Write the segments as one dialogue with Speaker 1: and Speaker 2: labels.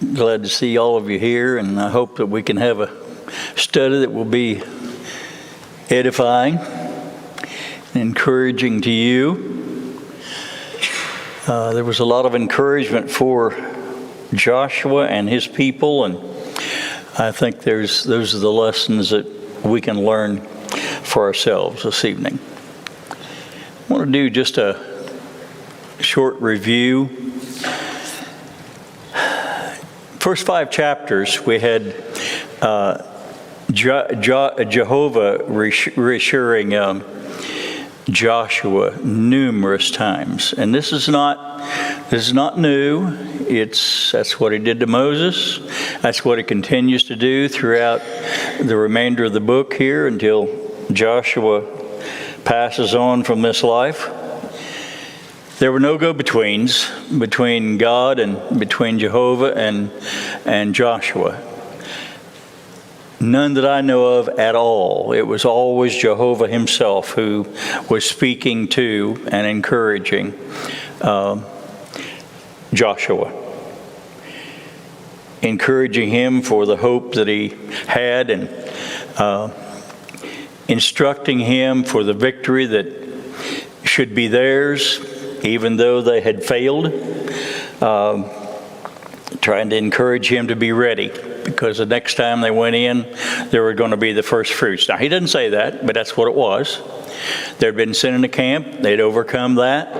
Speaker 1: Glad to see all of you here, and I hope that we can have a study that will be edifying, encouraging to you. There was a lot of encouragement for Joshua and his people, and I think those are the lessons that we can learn for ourselves this evening. I want to do just a short review. First 5 chapters, we had Jehovah reassuring Joshua numerous times, and this is not new. That's what he did to Moses. That's what he continues to do throughout the remainder of the book here until Joshua passes on from this life. There were no go-betweens between God and between Jehovah and Joshua. None that I know of at all. It was always Jehovah himself who was speaking to and encouraging Joshua, encouraging him for the hope that he had and instructing him for the victory that should be theirs, even though they had failed, trying to encourage him to be ready, because the next time they went in, there were going to be the first fruits. Now, he didn't say that, but that's what it was. They'd been sent into camp. They'd overcome that.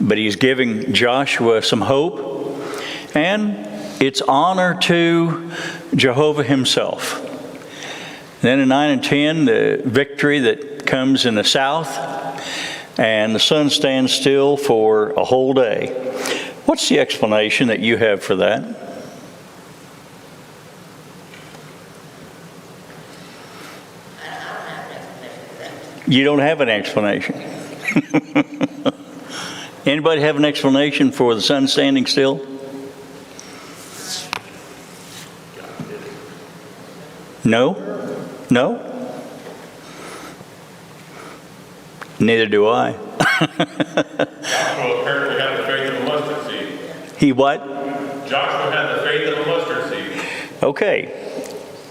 Speaker 1: But he's giving Joshua some hope, and it's honor to Jehovah himself. Then in 9 and 10, the victory that comes in the south, and the sun stands still for a whole day. What's the explanation that you have for that? You don't have an explanation. Anybody have an explanation for the sun standing still? No? No? Neither do I.
Speaker 2: Joshua apparently had the faith of a mustard seed.
Speaker 1: He what?
Speaker 2: Joshua had the faith of a mustard seed.
Speaker 1: Okay.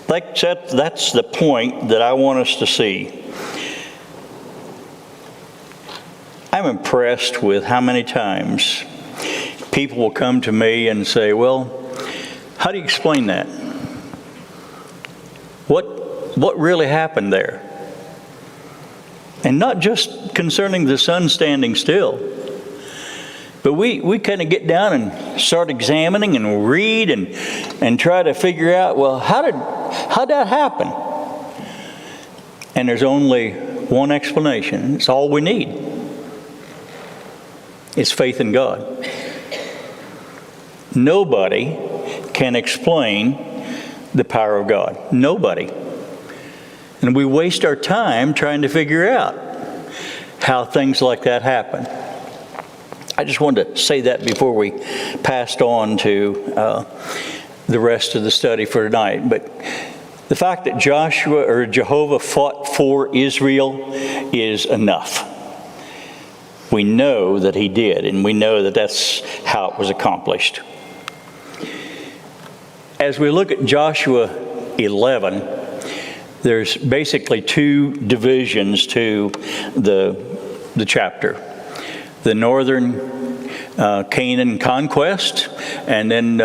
Speaker 1: That's the point that I want us to see. I'm impressed with how many times people will come to me and say, well, how do you explain that? What really happened there? And not just concerning the sun standing still, but we kind of get down and start examining and read and try to figure out, well, how'd that happen? And there's only one explanation. It's all we need. It's faith in God. Nobody can explain the power of God. Nobody. And we waste our time trying to figure out how things like that happen. I just wanted to say that before we passed on to the rest of the study for tonight. But the fact that Joshua or Jehovah fought for Israel is enough. We know that he did, and we know that that's how it was accomplished. As we look at Joshua 11, there's basically 2 divisions to the chapter. The northern Canaan conquest, and then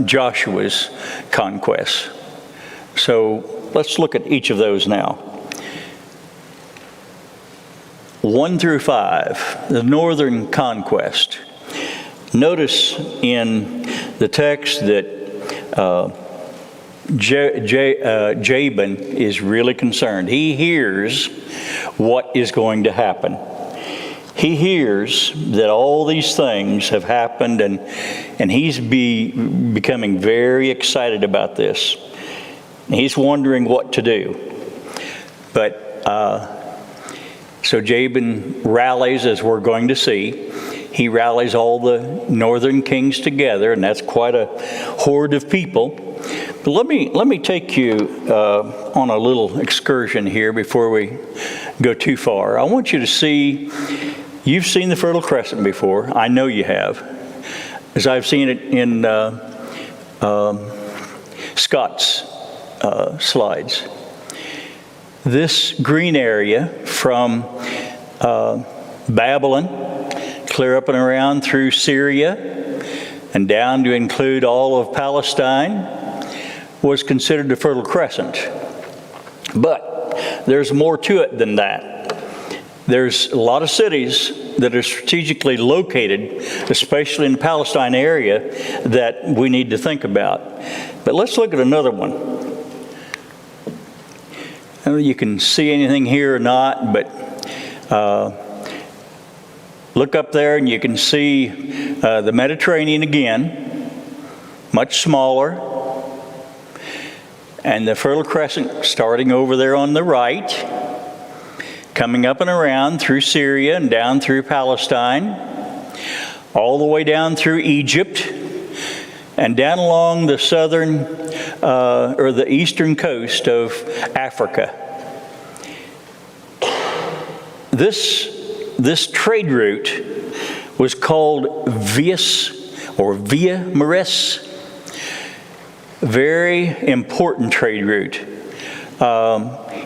Speaker 1: Joshua's conquest. So let's look at each of those now. 1 through 5, the northern conquest. Notice in the text that Jabin is really concerned. He hears what is going to happen. He hears that all these things have happened, and he's becoming very excited about this. He's wondering what to do. But so Jabin rallies, as we're going to see. He rallies all the northern kings together, and that's quite a horde of people. But let me take you on a little excursion here before we go too far. I want you to see, you've seen the Fertile Crescent before. I know you have. As I've seen it in Scott's slides. This green area from Babylon, clear up and around through Syria, and down to include all of Palestine, was considered the Fertile Crescent. But there's more to it than that. There's a lot of cities that are strategically located, especially in the Palestine area, that we need to think about. But let's look at another one. I don't know if you can see anything here or not, but look up there and you can see the Mediterranean again, much smaller, and the Fertile Crescent starting over there on the right, coming up and around through Syria and down through Palestine, all the way down through Egypt, and down along the southern or the eastern coast of Africa. This trade route was called Via Maris. Very important trade route.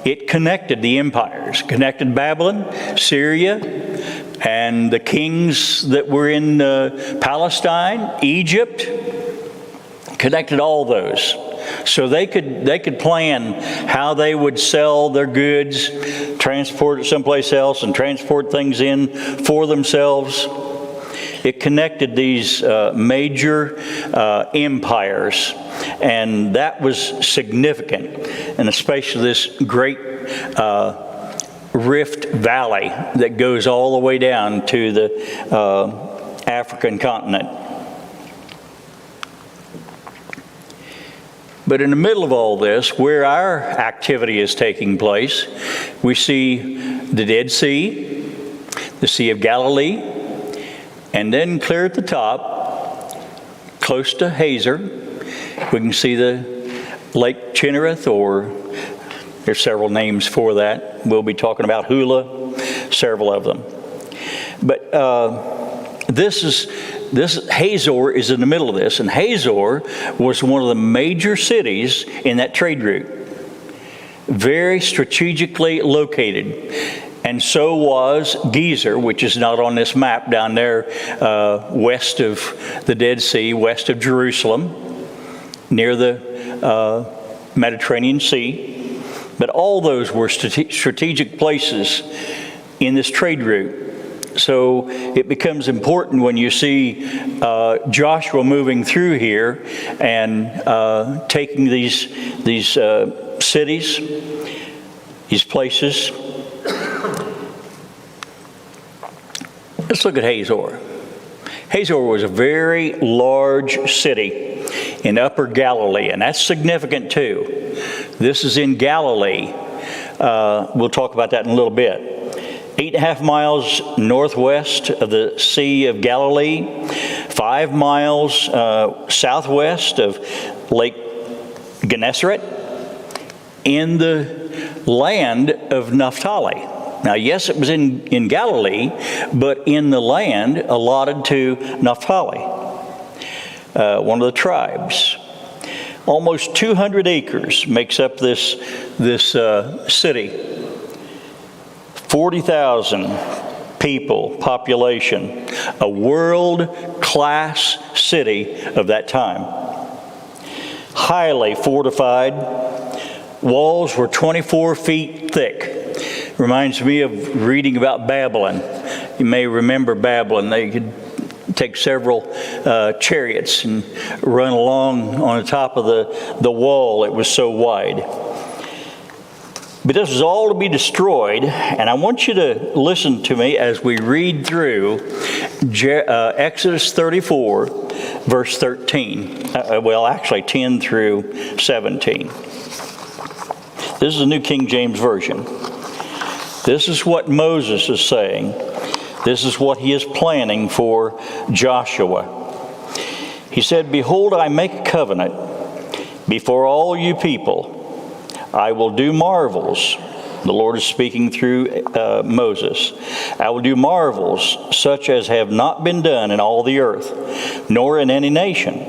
Speaker 1: It connected the empires, connected Babylon, Syria, and the kings that were in Palestine, Egypt, connected all those. So they could plan how they would sell their goods, transport it someplace else, and transport things in for themselves. It connected these major empires, and that was significant, and especially this great Rift Valley that goes all the way down to the African continent. But in the middle of all this, where our activity is taking place, we see the Dead Sea, the Sea of Galilee, and then clear at the top, close to Hazor, we can see the Lake Chinnereth, or there's several names for that. We'll be talking about Hula, several of them. But Hazor is in the middle of this, and Hazor was one of the major cities in that trade route. Very strategically located. And so was Gezer, which is not on this map down there west of the Dead Sea, west of Jerusalem, near the Mediterranean Sea. But all those were strategic places in this trade route. So it becomes important when you see Joshua moving through here and taking these cities, these places. Let's look at Hazor. Hazor was a very large city in Upper Galilee, and that's significant too. This is in Galilee. We'll talk about that in a little bit. 8.5 miles northwest of the Sea of Galilee, 5 miles southwest of Lake Gennesaret, in the land of Naphtali. Now, yes, it was in Galilee, but in the land allotted to Naphtali, one of the tribes. Almost 200 acres makes up this city. 40,000 people, population, a world-class city of that time. Highly fortified. Walls were 24 feet thick. Reminds me of reading about Babylon. You may remember Babylon. They could take several chariots and run along on the top of the wall. It was so wide. But this was all to be destroyed, and I want you to listen to me as we read through Exodus 34, verse 13. Well, actually 10 through 17. This is the New King James Version. This is what Moses is saying. This is what he is planning for Joshua. He said, "Behold, I make a covenant before all you people. I will do marvels." The Lord is speaking through Moses. "I will do marvels such as have not been done in all the earth, nor in any nation.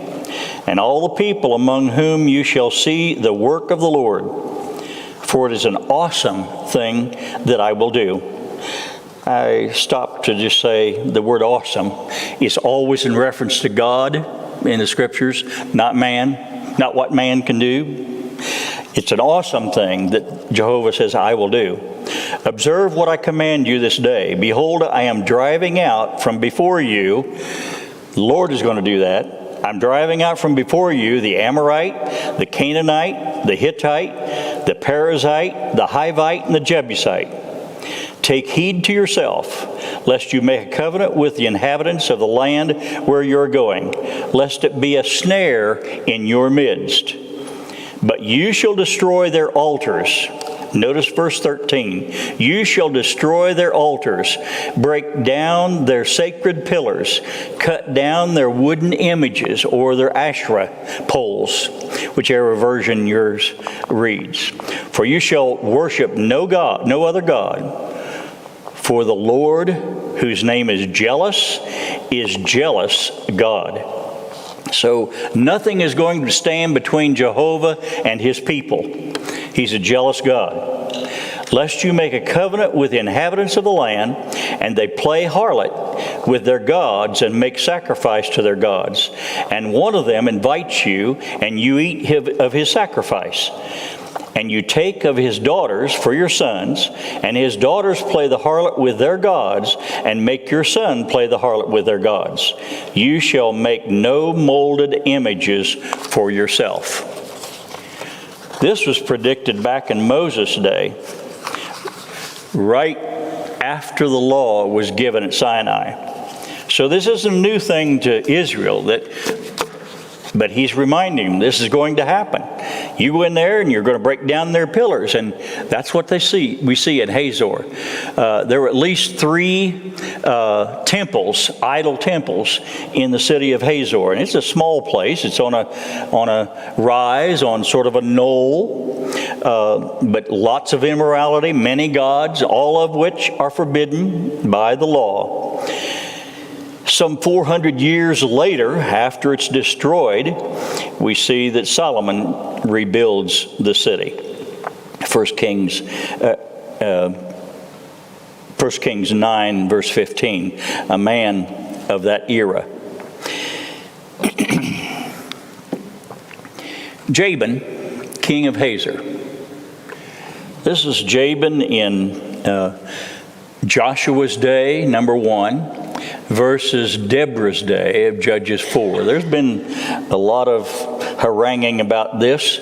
Speaker 1: and all the people among whom you shall see the work of the Lord. For it is an awesome thing that I will do. I stopped to just say the word awesome is always in reference to God in the Scriptures, not man, not what man can do. It's an awesome thing that Jehovah says, I will do. Observe what I command you this day. Behold, I am driving out from before you. The Lord is going to do that. I'm driving out from before you the Amorite, the Canaanite, the Hittite, the Perizzite, the Hivite, and the Jebusite. Take heed to yourself, lest you make a covenant with the inhabitants of the land where you're going, lest it be a snare in your midst. But you shall destroy their altars. Notice verse 13. You shall destroy their altars, break down their sacred pillars, cut down their wooden images or their Asherah poles, whichever version yours reads. For you shall worship no God, no other God. For the Lord, whose name is jealous God. So nothing is going to stand between Jehovah and his people. He's a jealous God. Lest you make a covenant with the inhabitants of the land, and they play harlot with their gods and make sacrifice to their gods. And one of them invites you, and you eat of his sacrifice. And you take of his daughters for your sons, and his daughters play the harlot with their gods, and make your son play the harlot with their gods. You shall make no molded images for yourself. This was predicted back in Moses' day, right after the law was given at Sinai. So this isn't a new thing to Israel, but he's reminding them this is going to happen. You go in there and you're going to break down their pillars, and that's what they see. We see at Hazor. There were at least 3 temples, idol temples, in the city of Hazor, and it's a small place. It's on a rise, on sort of a knoll, but lots of immorality, many gods, all of which are forbidden by the law. Some 400 years later, after it's destroyed, we see that Solomon rebuilds the city. 1 Kings 9, verse 15, a man of that era. Jabin, king of Hazor. This is Jabin in Joshua's day, number 1. Versus Deborah's day of Judges 4. There's been a lot of haranguing about this.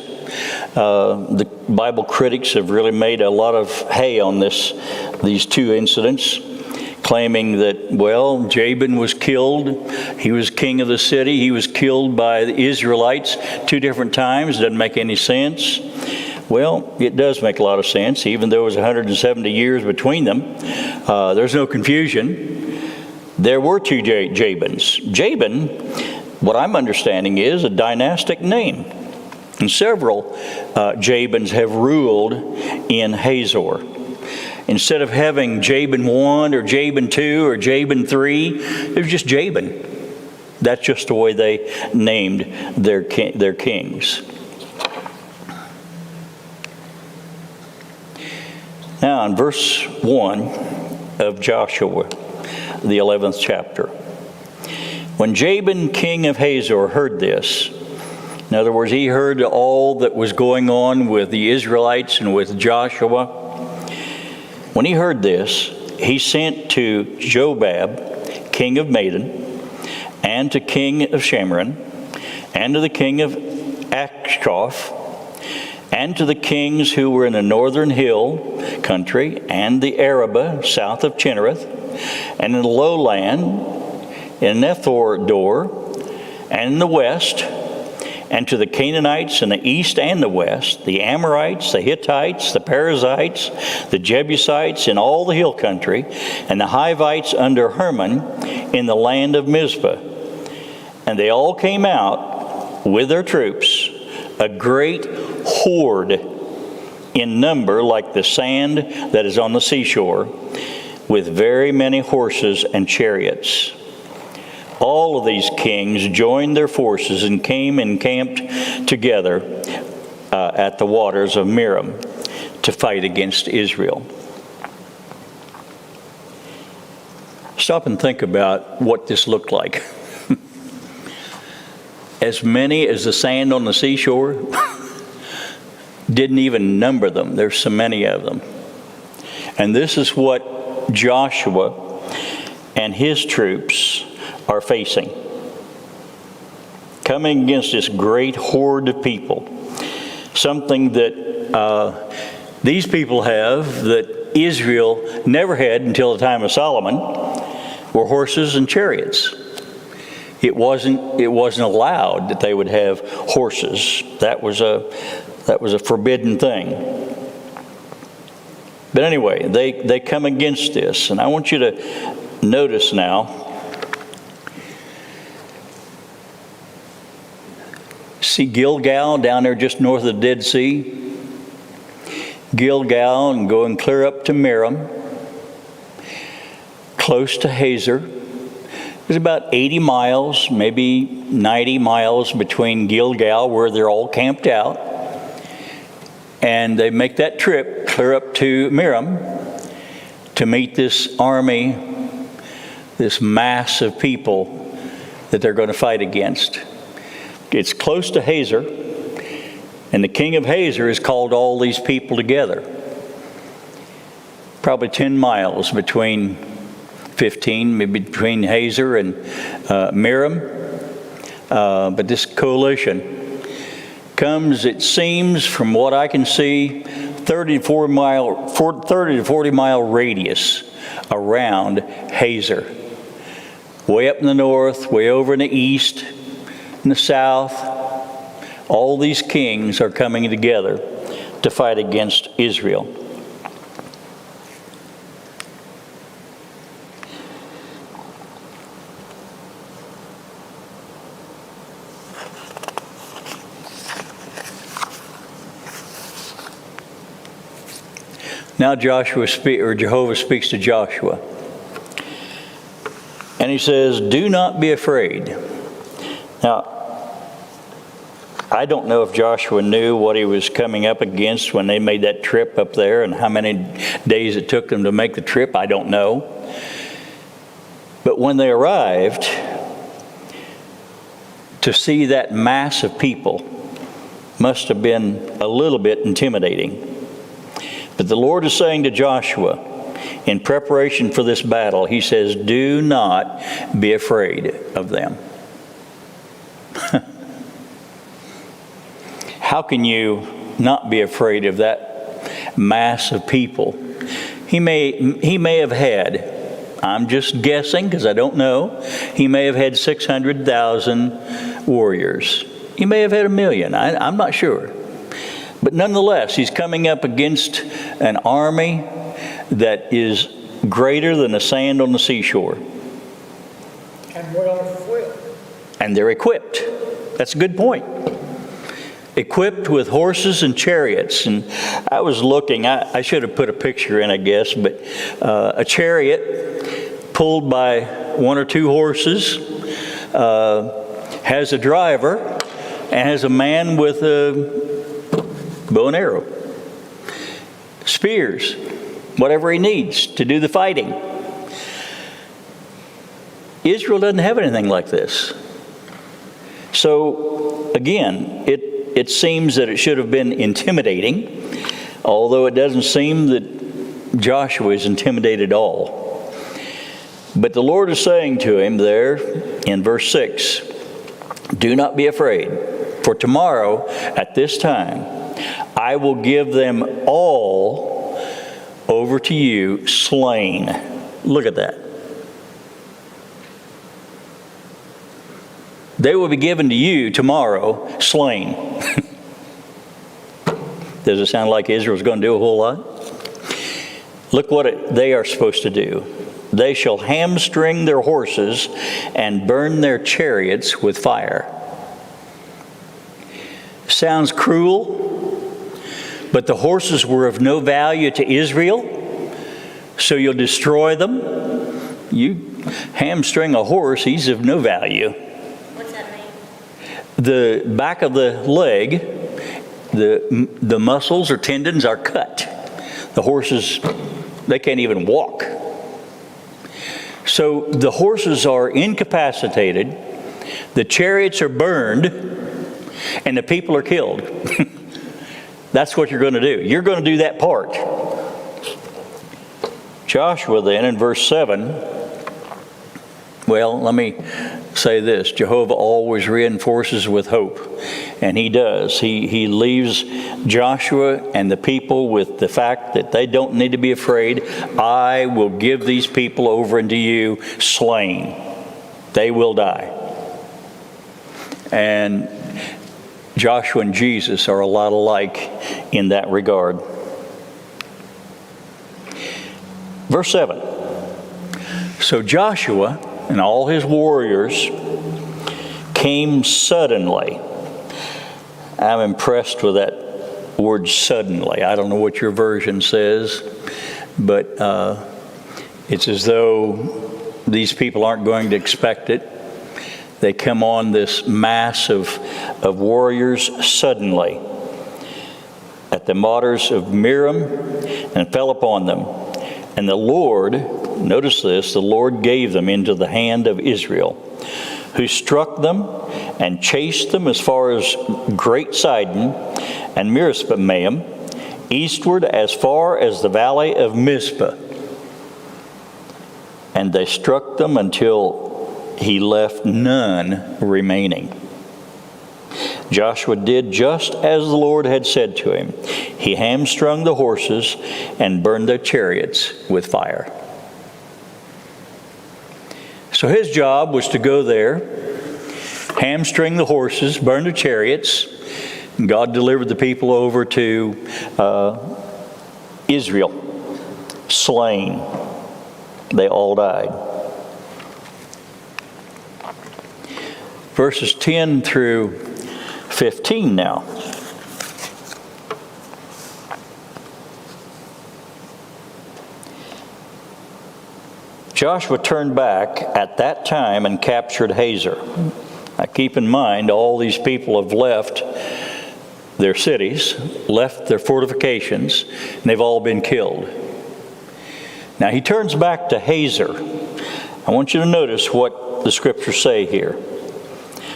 Speaker 1: The Bible critics have really made a lot of hay on these 2 incidents, claiming that, well, Jabin was killed. He was king of the city. He was killed by the Israelites 2 different times. Doesn't make any sense. Well, it does make a lot of sense, even though it was 170 years between them. There's no confusion. There were 2 Jabins. Jabin, what I'm understanding, is a dynastic name. And several Jabins have ruled in Hazor. Instead of having Jabin 1 or Jabin 2 or Jabin 3, it was just Jabin. That's just the way they named their kings. Now in verse 1 of Joshua, the 11th chapter. When Jabin, king of Hazor, heard this, in other words, he heard all that was going on with the Israelites and with Joshua. When he heard this, he sent to Jobab, king of Madon, and to king of Shamron, and to the king of Achshaph, and to the kings who were in the northern hill country, and the Arabah, south of Chinnereth, and in the lowland, in Nephordor, and in the west, and to the Canaanites in the east and the west, the Amorites, the Hittites, the Perizzites, the Jebusites in all the hill country, and the Hivites under Hermon in the land of Mizpah. And they all came out with their troops, a great horde in number like the sand that is on the seashore, with very many horses and chariots. all of these kings joined their forces and came and camped together at the waters of Merom to fight against Israel. Stop and think about what this looked like. As many as the sand on the seashore, didn't even number them. There's so many of them. And this is what Joshua and his troops are facing. Coming against this great horde of people. Something that these people have that Israel never had until the time of Solomon, were horses and chariots. It wasn't allowed that they would have horses. That was a forbidden thing. But anyway, they come against this, and I want you to notice now. See Gilgal down there just north of the Dead Sea? Gilgal and going clear up to Merom, close to Hazor. There's about 80 miles, maybe 90 miles between Gilgal, where they're all camped out. And they make that trip clear up to Merom to meet this army, this mass of people that they're going to fight against. It's close to Hazor, and the king of Hazor has called all these people together. Probably 10 miles between 15, maybe between Hazor and Merom. But this coalition comes, it seems, from what I can see, 30 to 40 mile radius around Hazor. Way up in the north, way over in the east, in the south, all these kings are coming together to fight against Israel. Now Jehovah speaks to Joshua. And he says, "Do not be afraid." Now, I don't know if Joshua knew what he was coming up against when they made that trip up there and how many days it took them to make the trip. I don't know. But when they arrived, to see that mass of people must have been a little bit intimidating. But the Lord is saying to Joshua, in preparation for this battle, he says, "Do not be afraid of them." How can you not be afraid of that mass of people? He may have had, I'm just guessing because I don't know, he may have had 600,000 warriors. He may have had 1 million. I'm not sure. But nonetheless, he's coming up against an army that is greater than the sand on the seashore.
Speaker 3: And well equipped.
Speaker 1: And they're equipped. That's a good point. Equipped with horses and chariots. And I was looking, I should have put a picture in, I guess, but a chariot pulled by 1 or 2 horses has a driver and has a man with a bow and arrow, spears, whatever he needs to do the fighting. Israel doesn't have anything like this. So again, it seems that it should have been intimidating, although it doesn't seem that Joshua is intimidated at all. But the Lord is saying to him there in verse 6, "Do not be afraid, for tomorrow at this time I will give them all over to you slain." Look at that. They will be given to you tomorrow slain. Does it sound like Israel's going to do a whole lot? Look what they are supposed to do. "They shall hamstring their horses and burn their chariots with fire." Sounds cruel, but the horses were of no value to Israel, so you'll destroy them. hamstring a horse, he's of no value.
Speaker 4: What's that mean?
Speaker 1: The back of the leg, the muscles or tendons are cut. The horses, they can't even walk. So the horses are incapacitated, the chariots are burned, and the people are killed. That's what you're going to do. You're going to do that part. Joshua then in verse 7, well, let me say this. Jehovah always reinforces with hope, and he does. He leaves Joshua and the people with the fact that they don't need to be afraid. I will give these people over into you slain. They will die. And Joshua and Jesus are a lot alike in that regard. Verse 7. So Joshua and all his warriors came suddenly. I'm impressed with that word suddenly. I don't know what your version says, but it's as though these people aren't going to expect it. They come on this mass of warriors suddenly at the waters of Merom and fell upon them. And the Lord, notice this, the Lord gave them into the hand of Israel, who struck them and chased them as far as Great Sidon and Mirispamaim, eastward as far as the valley of Mizpah. And they struck them until he left none remaining. Joshua did just as the Lord had said to him. He hamstrung the horses and burned their chariots with fire. So his job was to go there, hamstring the horses, burn their chariots. And God delivered the people over to Israel, slain. They all died. Verses 10 through 15 now. Joshua turned back at that time and captured Hazor. Now keep in mind, all these people have left their cities, left their fortifications, and they've all been killed. Now he turns back to Hazor. I want you to notice what the scriptures say here.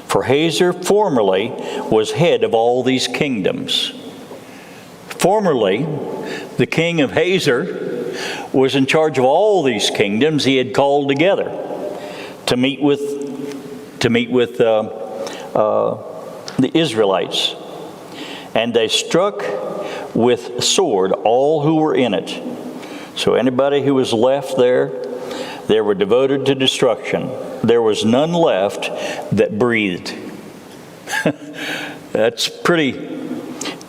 Speaker 1: For Hazor formerly was head of all these kingdoms. Formerly, the king of Hazor was in charge of all these kingdoms he had called together to meet with the Israelites. And they struck with sword all who were in it. So anybody who was left there, they were devoted to destruction. There was none left that breathed. That's pretty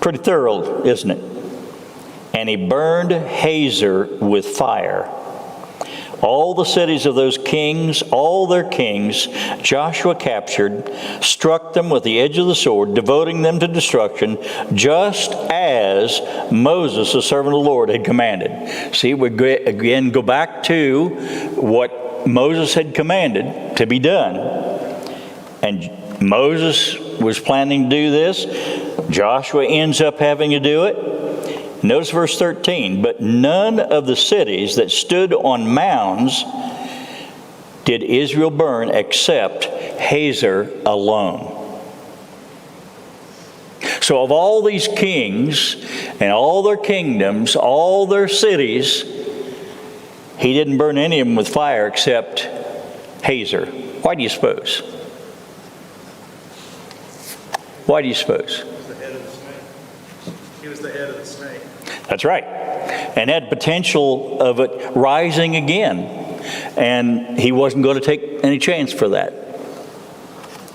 Speaker 1: thorough, isn't it? And he burned Hazor with fire. All the cities of those kings, all their kings, Joshua captured, struck them with the edge of the sword, devoting them to destruction, just as Moses, the servant of the Lord, had commanded. See, we again go back to what Moses had commanded to be done. And Moses was planning to do this. Joshua ends up having to do it. Notice verse 13. But none of the cities that stood on mounds did Israel burn except Hazor alone. So of all these kings and all their kingdoms, all their cities, he didn't burn any of them with fire except Hazor. Why do you suppose? Why do you suppose?
Speaker 5: He was the head of the snake.
Speaker 1: That's right. And had potential of it rising again. And he wasn't going to take any chance for that.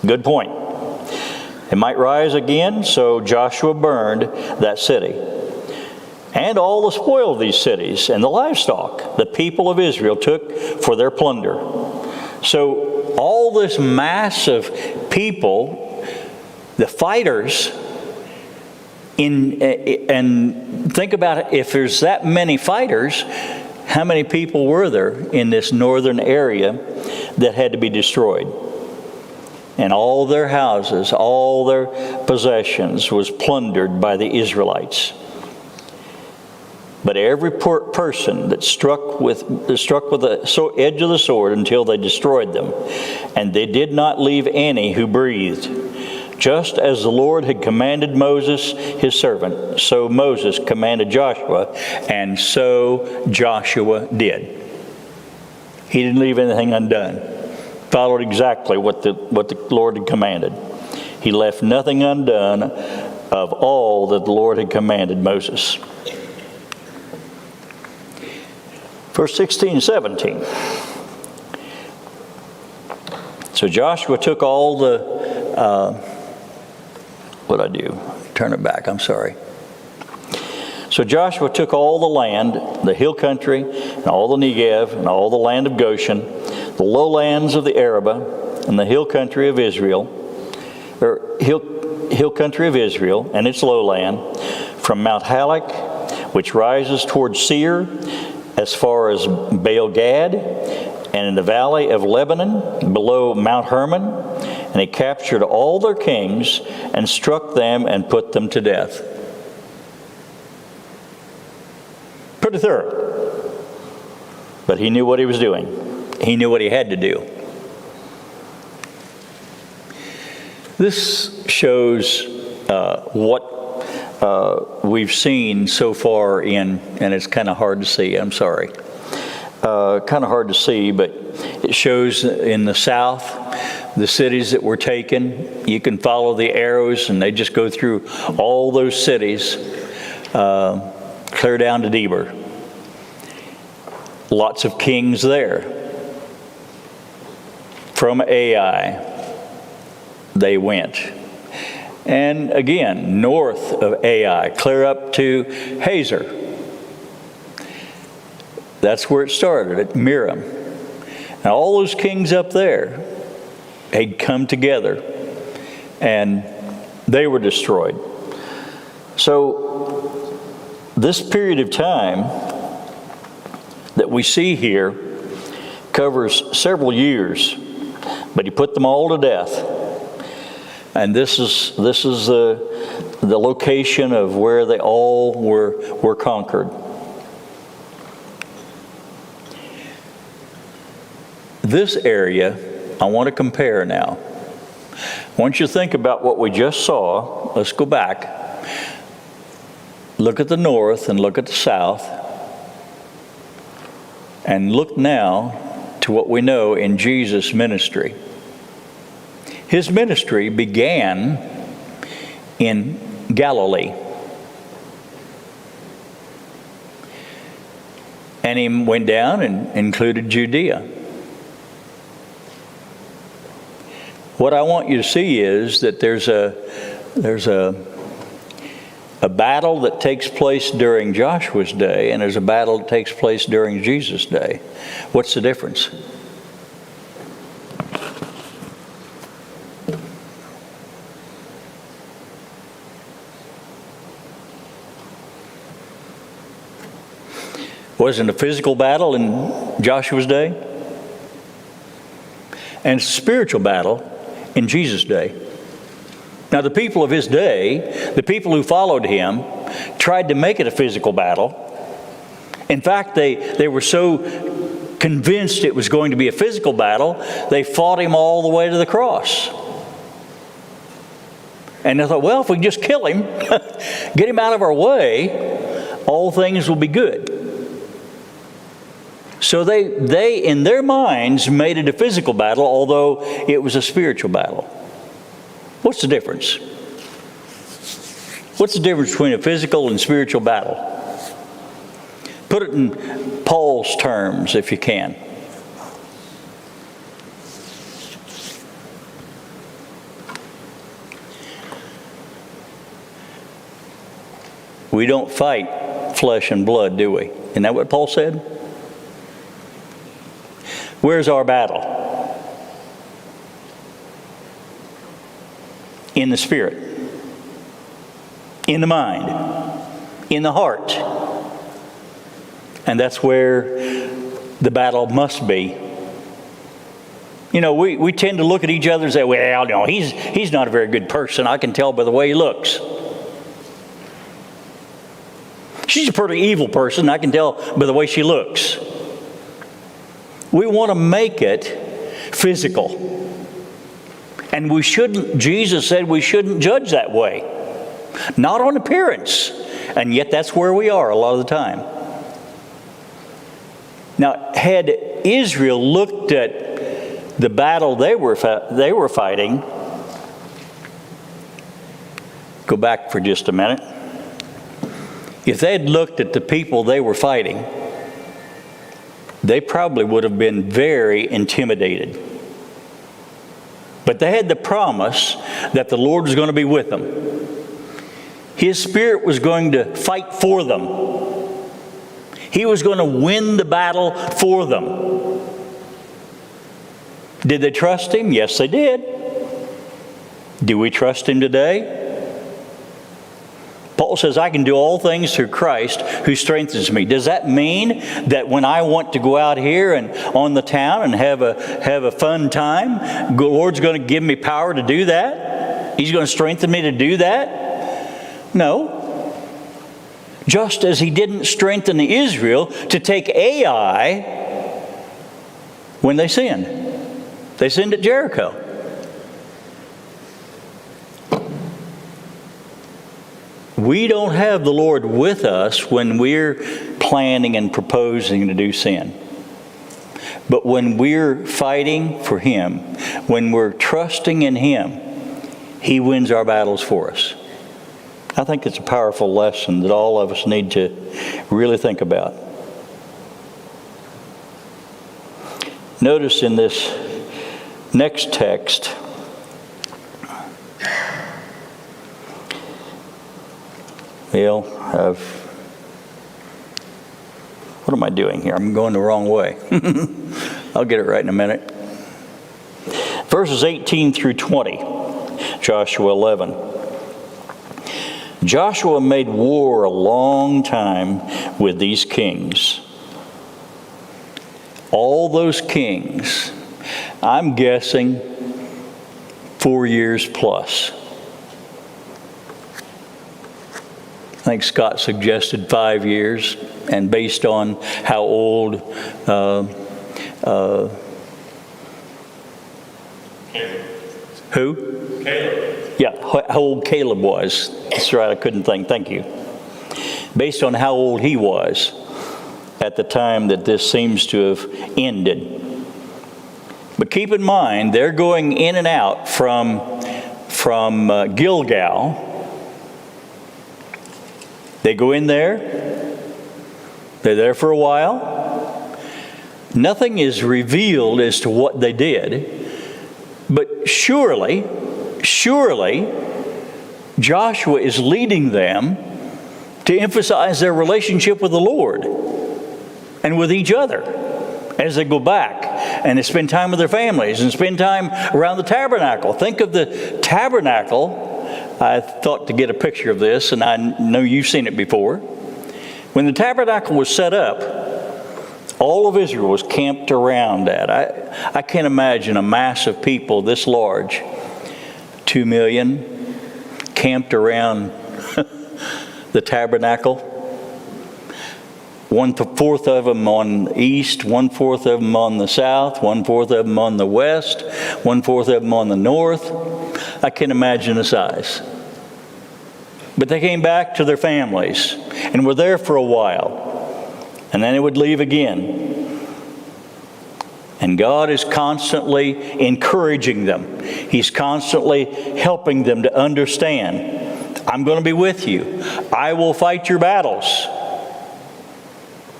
Speaker 1: Good point. It might rise again, so Joshua burned that city. And all the spoil of these cities and the livestock the people of Israel took for their plunder. So all this mass of people, the fighters, and think about it, if there's that many fighters, how many people were there in this northern area that had to be destroyed. And all their houses, all their possessions was plundered by the Israelites. But every person that struck with the edge of the sword until they destroyed them, and they did not leave any who breathed. Just as the Lord had commanded Moses, his servant, so Moses commanded Joshua, and so Joshua did. He didn't leave anything undone. Followed exactly what the Lord had commanded. He left nothing undone of all that the Lord had commanded Moses. Verse 16 and 17. So Joshua took all the, what'd I do? Turn it back, I'm sorry. So Joshua took all the land, the hill country, and all the Negev, and all the land of Goshen, the lowlands of the Arabah, and the hill country of Israel, or hill country of Israel, and its lowland, from Mount Halak, which rises towards Seir, as far as Baal Gad, and in the valley of Lebanon, below Mount Hermon, and he captured all their kings, and struck them, and put them to death. Pretty thorough. But he knew what he was doing. He knew what he had to do. This shows what we've seen so far and it's kind of hard to see, I'm sorry. Kind of hard to see, but it shows in the south, the cities that were taken. You can follow the arrows and they just go through all those cities, clear down to Deber. Lots of kings there. From Ai, they went. And again, north of Ai, clear up to Hazor. That's where it started, at Miram. Now all those kings up there had come together and they were destroyed. So this period of time that we see here covers several years, but he put them all to death. And this is the location of where they all were conquered. This area, I want to compare now. I want you to think about what we just saw. Let's go back. Look at the north and look at the south. And look now to what we know in Jesus' ministry. His ministry began in Galilee. And he went down and included Judea. What I want you to see is that there's a battle that takes place during Joshua's day, and there's a battle that takes place during Jesus' day. What's the difference? Wasn't a physical battle in Joshua's day? And it's a spiritual battle in Jesus' day. Now the people of his day, the people who followed him, tried to make it a physical battle. In fact, they were so convinced it was going to be a physical battle, they fought him all the way to the cross. And they thought, well, if we just kill him, get him out of our way, all things will be good. So they, in their minds, made it a physical battle, although it was a spiritual battle. What's the difference? What's the difference between a physical and spiritual battle? Put it in Paul's terms, if you can. We don't fight flesh and blood, do we? Isn't that what Paul said? Where's our battle? In the spirit, in the mind, in the heart. And that's where the battle must be. You know, we tend to look at each other and say, well, no, he's not a very good person. I can tell by the way he looks. She's a pretty evil person. I can tell by the way she looks. We want to make it physical. And we shouldn't, Jesus said we shouldn't judge that way. Not on appearance. And yet that's where we are a lot of the time. Now, had Israel looked at the battle they were fighting, go back for just a minute. If they had looked at the people they were fighting, they probably would have been very intimidated. But they had the promise that the Lord was going to be with them. His Spirit was going to fight for them. He was going to win the battle for them. Did they trust Him? Yes, they did. Do we trust Him today? Paul says, I can do all things through Christ who strengthens me. Does that mean that when I want to go out here and on the town and have a fun time, the Lord's going to give me power to do that? He's going to strengthen me to do that? No. Just as He didn't strengthen Israel to take Ai when they sinned. They sinned at Jericho. We don't have the Lord with us when we're planning and proposing to do sin. But when we're fighting for Him, when we're trusting in Him, He wins our battles for us. I think it's a powerful lesson that all of us need to really think about. Notice in this next text, well, what am I doing here? I'm going the wrong way. I'll get it right in a minute. Verses 18 through 20, Joshua 11. Joshua made war a long time with these kings. All those kings, I'm guessing 4 years plus. I think Scott suggested 5 years, and based on how old who?
Speaker 2: Caleb.
Speaker 1: Yeah, how old Caleb was. That's right, I couldn't think. Thank you. Based on how old he was at the time that this seems to have ended. But keep in mind, they're going in and out from Gilgal. They go in there. They're there for a while. Nothing is revealed as to what they did. But surely, Joshua is leading them to emphasize their relationship with the Lord and with each other as they go back and they spend time with their families and spend time around the tabernacle. Think of the tabernacle. I thought to get a picture of this, and I know you've seen it before. When the tabernacle was set up, all of Israel was camped around that. I can't imagine a mass of people this large, 2 million, camped around the tabernacle. 1/4 of them on the east, 1/4 of them on the south, 1/4 of them on the west, 1/4 of them on the north. I can't imagine the size. But they came back to their families and were there for a while. And then they would leave again. And God is constantly encouraging them. He's constantly helping them to understand, I'm going to be with you. I will fight your battles.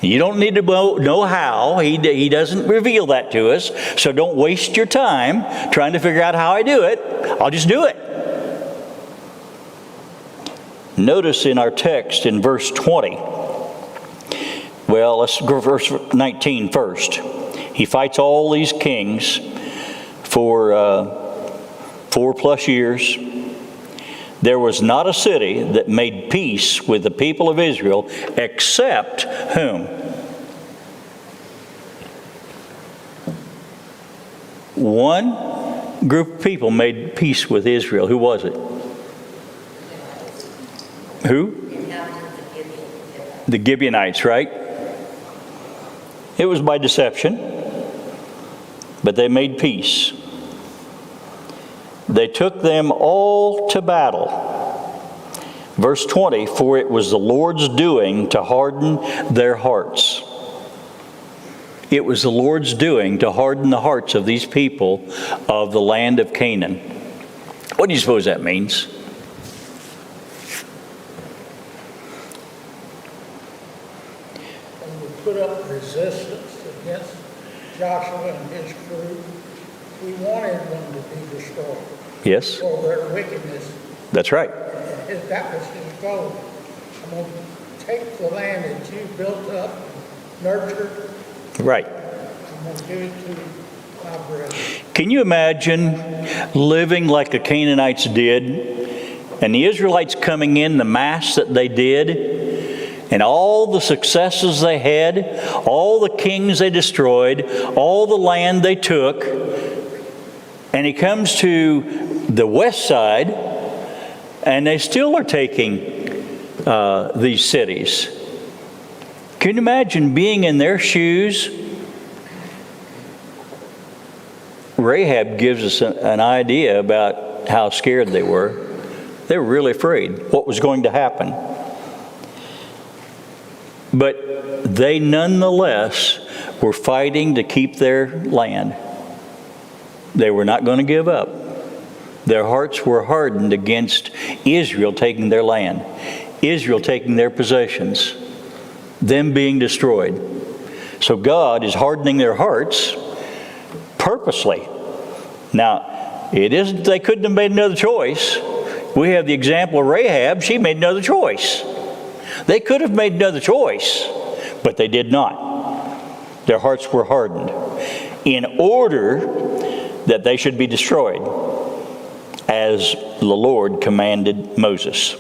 Speaker 1: You don't need to know how. He doesn't reveal that to us. So don't waste your time trying to figure out how I do it. I'll just do it. Notice in our text in verse 20. Well, let's go verse 19 first. He fights all these kings for 4+ years. There was not a city that made peace with the people of Israel except whom? one group of people made peace with Israel. Who was it? Who? The Gibeonites, right? It was by deception, but they made peace. They took them all to battle. Verse 20, for it was the Lord's doing to harden their hearts. It was the Lord's doing to harden the hearts of these people of the land of Canaan. What do you suppose that means?
Speaker 3: When we put up resistance against Joshua and his crew, we wanted them to be destroyed
Speaker 1: Yes,
Speaker 3: for their wickedness.
Speaker 1: that's right.
Speaker 3: That was his goal. I'm going to take the land that you built up, nurtured,
Speaker 1: Right.
Speaker 3: I'm going to give it to my brethren.
Speaker 1: Can you imagine living like the Canaanites did, and the Israelites coming in the mass that they did, and all the successes they had, all the kings they destroyed, all the land they took, and he comes to the west side, and they still are taking these cities. Can you imagine being in their shoes? Rahab gives us an idea about how scared they were. They were really afraid what was going to happen. But they nonetheless were fighting to keep their land. They were not going to give up. Their hearts were hardened against Israel taking their land, Israel taking their possessions, them being destroyed. So God is hardening their hearts purposely. Now, it isn't they couldn't have made another choice. We have the example of Rahab. She made another choice. They could have made another choice, but they did not. Their hearts were hardened in order that they should be destroyed, as the Lord commanded Moses.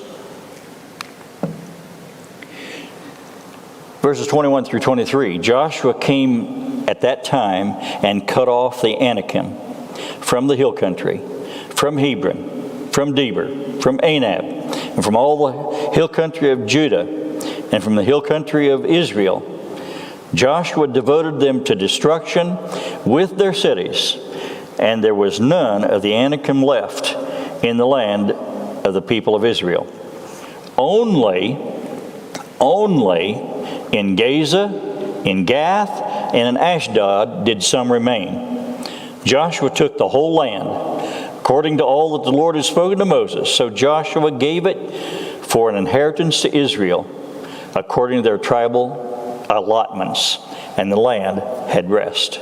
Speaker 1: Verses 21 through 23. Joshua came at that time and cut off the Anakim from the hill country, from Hebron, from Debir, from Anab, and from all the hill country of Judah, and from the hill country of Israel. Joshua devoted them to destruction with their cities, and there was none of the Anakim left in the land of the people of Israel. Only in Gaza, in Gath, and in Ashdod did some remain. Joshua took the whole land, according to all that the Lord had spoken to Moses. So Joshua gave it for an inheritance to Israel, according to their tribal allotments, and the land had rest.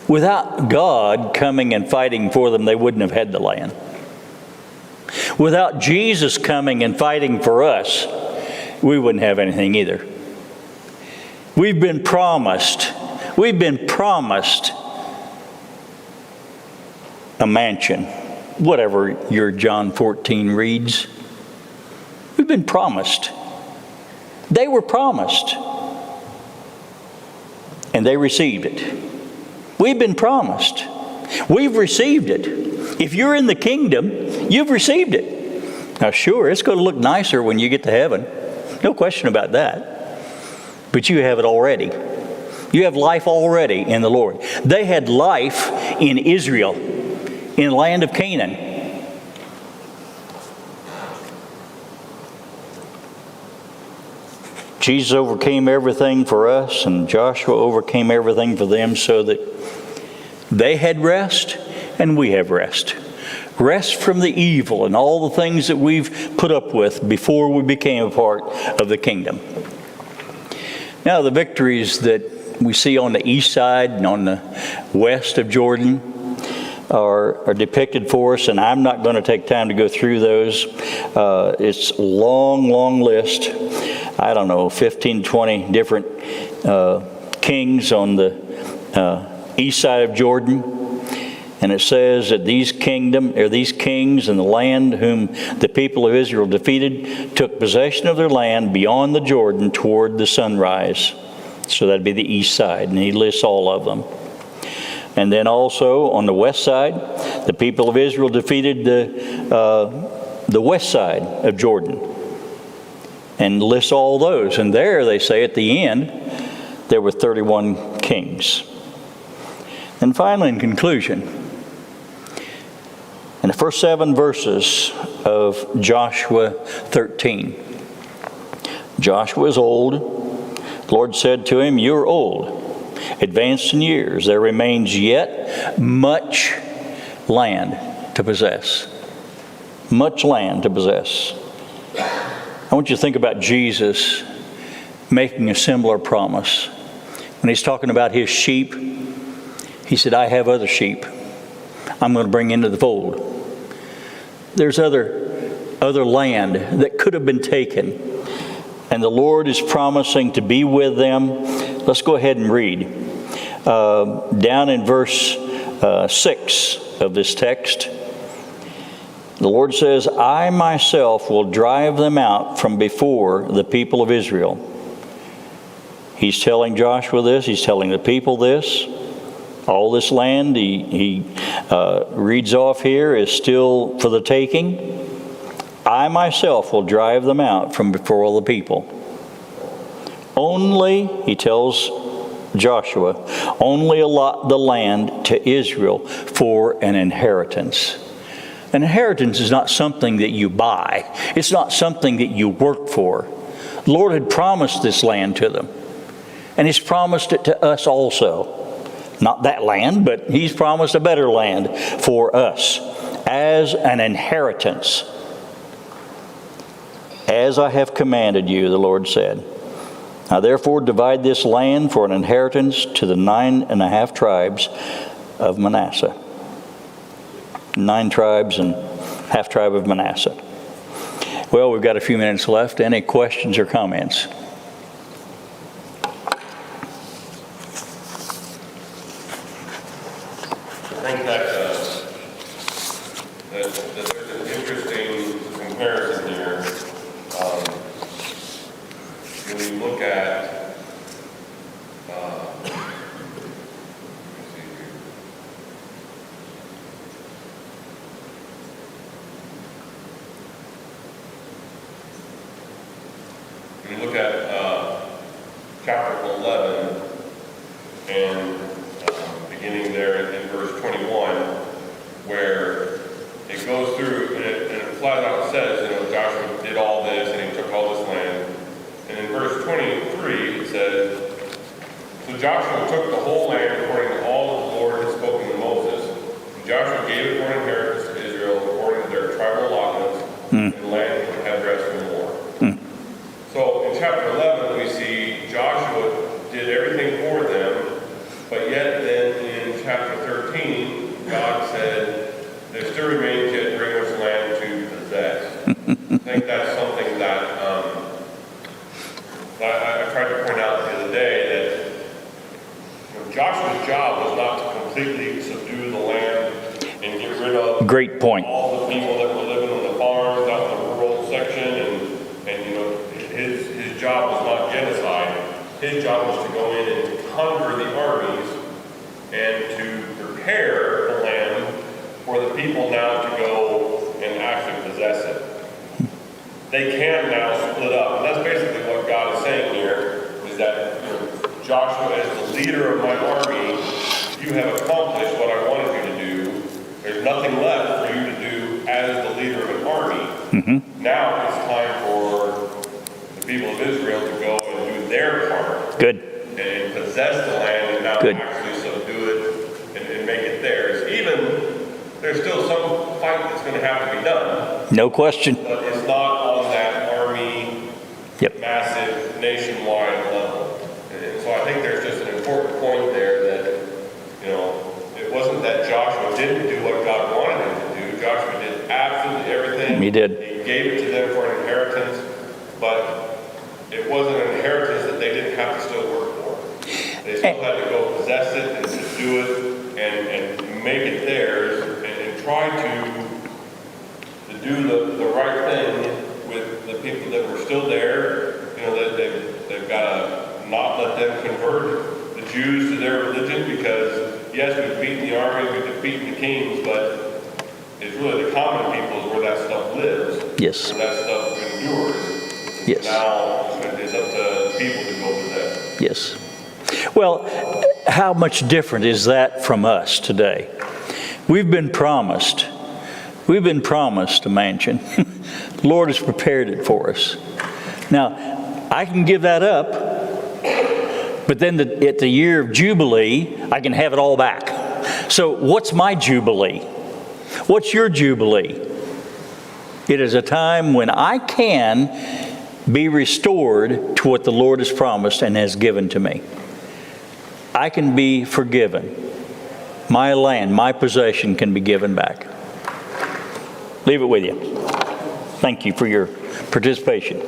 Speaker 1: Without God coming and fighting for them, they wouldn't have had the land. Without Jesus coming and fighting for us, we wouldn't have anything either. We've been promised a mansion, whatever your John 14 reads. We've been promised. They were promised, and they received it. We've been promised. We've received it. If you're in the kingdom, you've received it. Now, sure, it's going to look nicer when you get to heaven. No question about that. But you have it already. You have life already in the Lord. They had life in Israel, in the land of Canaan. Jesus overcame everything for us, and Joshua overcame everything for them, so that they had rest and we have rest. Rest from the evil and all the things that we've put up with before we became a part of the kingdom. Now, the victories that we see on the east side and on the west of Jordan are depicted for us, and I'm not going to take time to go through those. It's a long list. I don't know, 15, 20 different kings on the east side of Jordan. And it says that these kings in the land whom the people of Israel defeated took possession of their land beyond the Jordan toward the sunrise. So that'd be the east side, and he lists all of them. And then also on the west side, the people of Israel defeated the west side of Jordan, and lists all those. And there they say at the end, there were 31 kings. And finally, in conclusion, in the first 7 verses of Joshua 13, Joshua is old. The Lord said to him, "You're old, advanced in years. There remains yet much land to possess." Much land to possess. I want you to think about Jesus making a similar promise. When he's talking about his sheep, he said, "I have other sheep I'm going to bring into the fold." There's other land that could have been taken, and the Lord is promising to be with them. Let's go ahead and read. Down in verse 6 of this text, the Lord says, "I myself will drive them out from before the people of Israel." He's telling Joshua this. He's telling the people this. All this land he reads off here is still for the taking. "I myself will drive them out from before all the people. Only," he tells Joshua, "only allot the land to Israel for an inheritance." An inheritance is not something that you buy. It's not something that you work for. The Lord had promised this land to them, and He's promised it to us also. Not that land, but He's promised a better land for us as an inheritance. "As I have commanded you," the Lord said. "Now therefore divide this land for an inheritance to the 9.5 tribes of Manasseh." 9 tribes and half tribe of Manasseh. Well, we've got a few minutes left. Any questions or comments?
Speaker 2: I think that there's an interesting comparison here. When you look at chapter 11 and beginning there in verse 21, where it goes through and it flat out says, Joshua did all this and he took all this land. And in verse 23 it says, "So Joshua took the whole land according to all that the Lord had spoken to Moses. And Joshua gave it for an inheritance to Israel according to their tribal allotments, and the land would have rest no more." So in chapter 11 we see Joshua did everything for them, but yet then in chapter 13, God said, "There still remains yet very much land to possess." I think that's something that I tried to point out the other day, that Joshua's job was not to completely subdue the land and get rid of
Speaker 1: Great point.
Speaker 2: all the people that were living on the farms out in the rural section, and his job was not genocide. His job was to go in and conquer the armies and to prepare the land for the people now to go and actually possess it. They can now split up. And that's basically what God is saying here, is that Joshua, as the leader of my army, you have accomplished what I wanted you to do. There's nothing left for you to do as the leader of an army. Now it's time for the people of Israel to go and do their part.
Speaker 1: Good.
Speaker 2: And possess the land and now
Speaker 1: Good.
Speaker 2: actually subdue it and make it theirs. Even there's still some fight that's going to have to be done.
Speaker 1: No question.
Speaker 2: But it's not on that army,
Speaker 1: Yep.
Speaker 2: massive, nationwide level. And so I think there's just an important point there that, it wasn't that Joshua didn't do what God wanted him to do. Joshua did absolutely everything.
Speaker 1: He did.
Speaker 2: He gave it to them for an inheritance, but it wasn't an inheritance that they didn't have to still work for. They still had to go possess it and to do it and make it theirs and try to do the right thing with the people that were still there. They've got to not let them convert the Jews to their religion, because yes, we've beaten the armies, we've beaten the kings, but it's really the common people is where that stuff lives.
Speaker 1: Yes.
Speaker 2: Where that stuff endures.
Speaker 1: Yes.
Speaker 2: Now it's up to the people to go possess.
Speaker 1: Yes. Well, how much different is that from us today? We've been promised a mansion. The Lord has prepared it for us. Now, I can give that up, but then at the year of Jubilee, I can have it all back. So what's my Jubilee? What's your Jubilee? It is a time when I can be restored to what the Lord has promised and has given to me. I can be forgiven. My land, my possession can be given back. Leave it with you. Thank you for your participation.